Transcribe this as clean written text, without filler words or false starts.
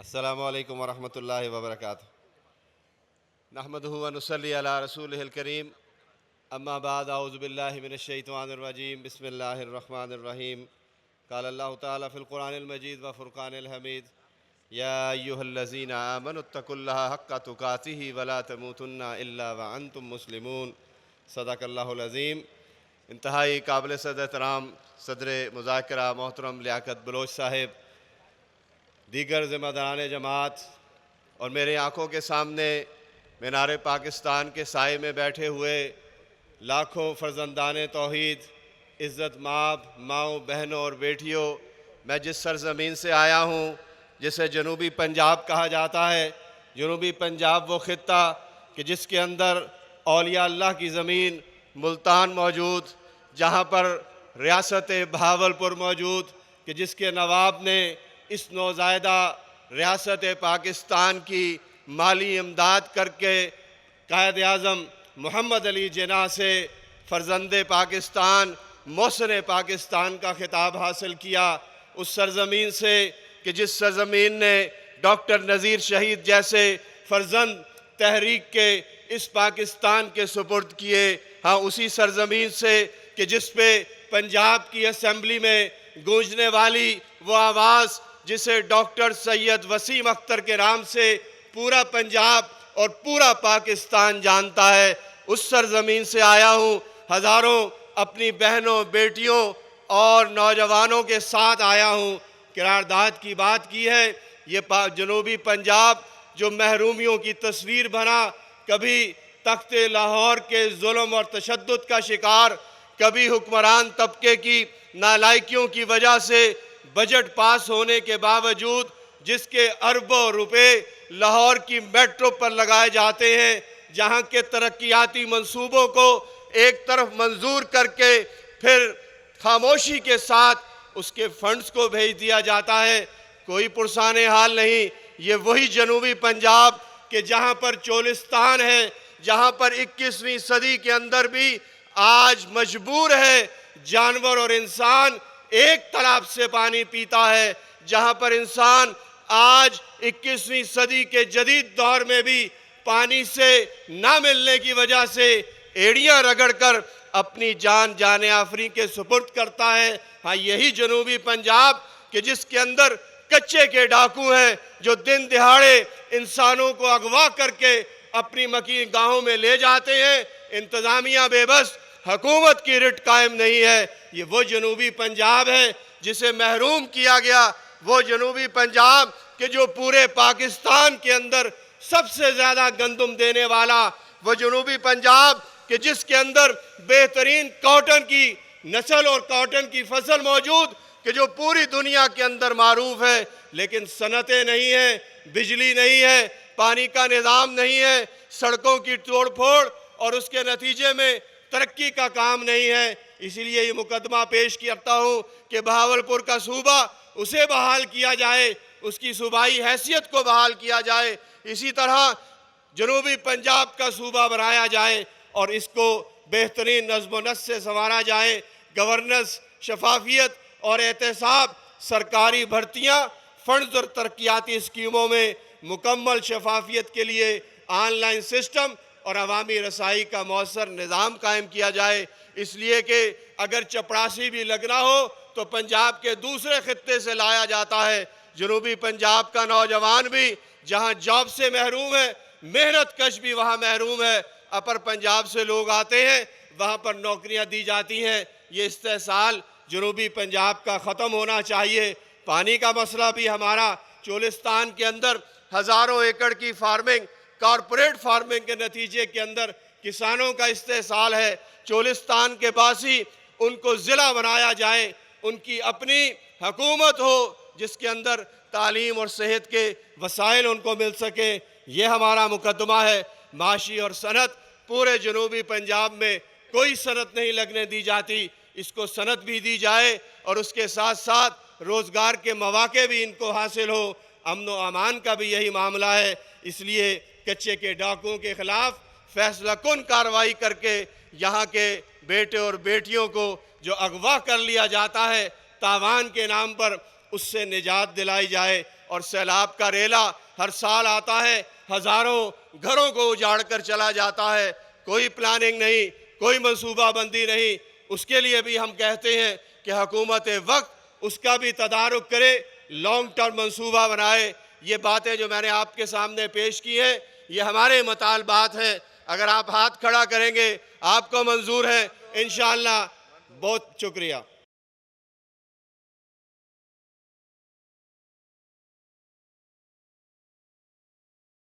अस्सलामुअलैकुम वरहमतुल्लाहि वबरकातुहू। नहमदुहु व नुसल्ली अला रसूलिहिल करीम। अम्मा बाद औज़ु बिल्लाहि मिनश शैतानिर रजीम। बिस्मिल्लाहिर रहमानिर रहीम। क़ाल अल्लाहु तआला फ़िल क़ुरआनिल मजीद व फ़ुरक़ानिल हमीद। या अय्युहल्लज़ीना आमनुत्तक़ुल्लाहा हक़्क़ तुक़ातिही व ला तमूतुन्ना इल्ला व अंतुम मुस्लिमून। सदक़ल्लाहुल अज़ीम। इंतहाई काबिल एहतराम सदर मुज़ाकरा मोहतरम लियाकत बलोच साहिब, दीगर ज़िम्मेदारान जमात और मेरे आँखों के सामने मीनार पाकिस्तान के साए में बैठे हुए लाखों फ़र्जंदान तौहीद, इज़्ज़त माब, माओ, बहनों और बेटियों, मैं जिस सरज़मीन से आया हूँ जिसे जनूबी पंजाब कहा जाता है। जनूबी पंजाब वो ख़ित्ता कि जिसके अंदर औलिया अल्लाह की ज़मीन मुल्तान मौजूद, जहाँ पर रियासत बहावलपुर मौजूद, कि जिसके नवाब ने इस नौज़ायदा रियासत पाकिस्तान की माली इमदाद करके कायद आज़म मोहम्मद अली जिन्ना से फ़र्जंदे पाकिस्तान, मोहसिन पाकिस्तान का खिताब हासिल किया। उस सरज़मीन से कि जिस सरज़मीन ने डॉक्टर नज़ीर शहीद जैसे फ़र्जंद तहरीक के इस पाकिस्तान के सुपुर्द किए। हाँ, उसी सरज़मीन से कि जिस पे पंजाब की असम्बली में गूंजने वाली वो आवाज़ जिसे डॉक्टर सैयद वसीम अख्तर के नाम से पूरा पंजाब और पूरा पाकिस्तान जानता है, उस सरज़मीन से आया हूँ। हज़ारों अपनी बहनों, बेटियों और नौजवानों के साथ आया हूँ। किरारदाद की बात की है। ये जनूबी पंजाब जो महरूमियों की तस्वीर बना, कभी तख्ते लाहौर के जुल्म और तशद्दुद का शिकार, कभी हुक्मरान तबके की नालायकियों की वजह से बजट पास होने के बावजूद जिसके अरबों रुपए लाहौर की मेट्रो पर लगाए जाते हैं, जहां के तरक्याती मंसूबों को एक तरफ मंजूर करके फिर खामोशी के साथ उसके फंड्स को भेज दिया जाता है, कोई पुरसाने हाल नहीं। ये वही जनूबी पंजाब के जहां पर चोलिस्तान है, जहां पर 21वीं सदी के अंदर भी आज मजबूर है जानवर और इंसान एक तालाब से पानी पीता है, जहां पर इंसान आज 21वीं सदी के जदीद दौर में भी पानी से ना मिलने की वजह से एड़ियां रगड़कर अपनी जान जाने आफरी के सुपुर्द करता है। हाँ, यही जनूबी पंजाब कि जिसके अंदर कच्चे के डाकू हैं जो दिन दिहाड़े इंसानों को अगवा करके अपनी मकीन गाहों में ले जाते हैं। इंतज़ामिया बेबस, हुकूमत की रिट कायम नहीं है। ये वो जनूबी पंजाब है जिसे महरूम किया गया, वो जनूबी पंजाब कि जो पूरे पाकिस्तान के अंदर सबसे ज़्यादा गंदम देने वाला, वो जनूबी पंजाब कि जिसके अंदर बेहतरीन कॉटन की नस्ल और कॉटन की फसल मौजूद, कि जो पूरी दुनिया के अंदर मारूफ है, लेकिन सनतें नहीं है, बिजली नहीं है, पानी का निज़ाम नहीं है, सड़कों की तोड़ फोड़ और उसके नतीजे में तरक्की का काम नहीं है। इसीलिए ये मुकदमा पेश करता हूँ कि बहावलपुर का सूबा उसे बहाल किया जाए, उसकी सूबाई हैसियत को बहाल किया जाए। इसी तरह जनूबी पंजाब का सूबा बनाया जाए और इसको बेहतरीन नज़्म व नस्क़ से संवारा जाए। गवर्नेंस, शफाफियत और एहतसाब, सरकारी भर्तियाँ, फ़ंड्स और तरक्याती स्कीमों में मुकम्मल शफाफियत के लिए ऑनलाइन सिस्टम और अवामी रसाई का मौसर निज़ाम कायम किया जाए। इसलिए कि अगर चपरासी भी लगना हो तो पंजाब के दूसरे खित्ते से लाया जाता है। जनूबी पंजाब का नौजवान भी जहां जॉब से महरूम है, मेहनत कश भी वहां महरूम है। अपर पंजाब से लोग आते हैं, वहां पर नौकरियां दी जाती हैं। ये इस्तेसाल जनूबी पंजाब का ख़त्म होना चाहिए। पानी का मसला भी हमारा चोलिस्तान के अंदर हज़ारों एकड़ की फार्मिंग, कॉरपोरेट फार्मिंग के नतीजे के अंदर किसानों का इस्तेसाल है। चोलिस्तान के बासी उनको ज़िला बनाया जाए, उनकी अपनी हुकूमत हो जिसके अंदर तालीम और सेहत के वसाइल उनको मिल सके। ये हमारा मुकदमा है। माशी और सनत, पूरे जनूबी पंजाब में कोई सनत नहीं लगने दी जाती, इसको सनत भी दी जाए और उसके साथ साथ रोज़गार के मौके भी इनको हासिल हो। अमन व अमान का भी यही मामला है। इसलिए कच्चे के डाकुओं के ख़िलाफ़ फैसला कुन कार्रवाई करके यहाँ के बेटे और बेटियों को जो अगवा कर लिया जाता है तावान के नाम पर, उससे निजात दिलाई जाए। और सैलाब का रेला हर साल आता है, हज़ारों घरों को उजाड़ कर चला जाता है, कोई प्लानिंग नहीं, कोई मंसूबाबंदी नहीं। उसके लिए भी हम कहते हैं कि हुकूमत वक्त उसका भी तदारुक करे, लॉन्ग टर्म मंसूबा बनाए। ये बातें जो मैंने आपके सामने पेश की हैं, ये हमारे मुतालबात हैं। अगर आप हाथ खड़ा करेंगे, आपको मंजूर है इंशाअल्लाह। बहुत शुक्रिया।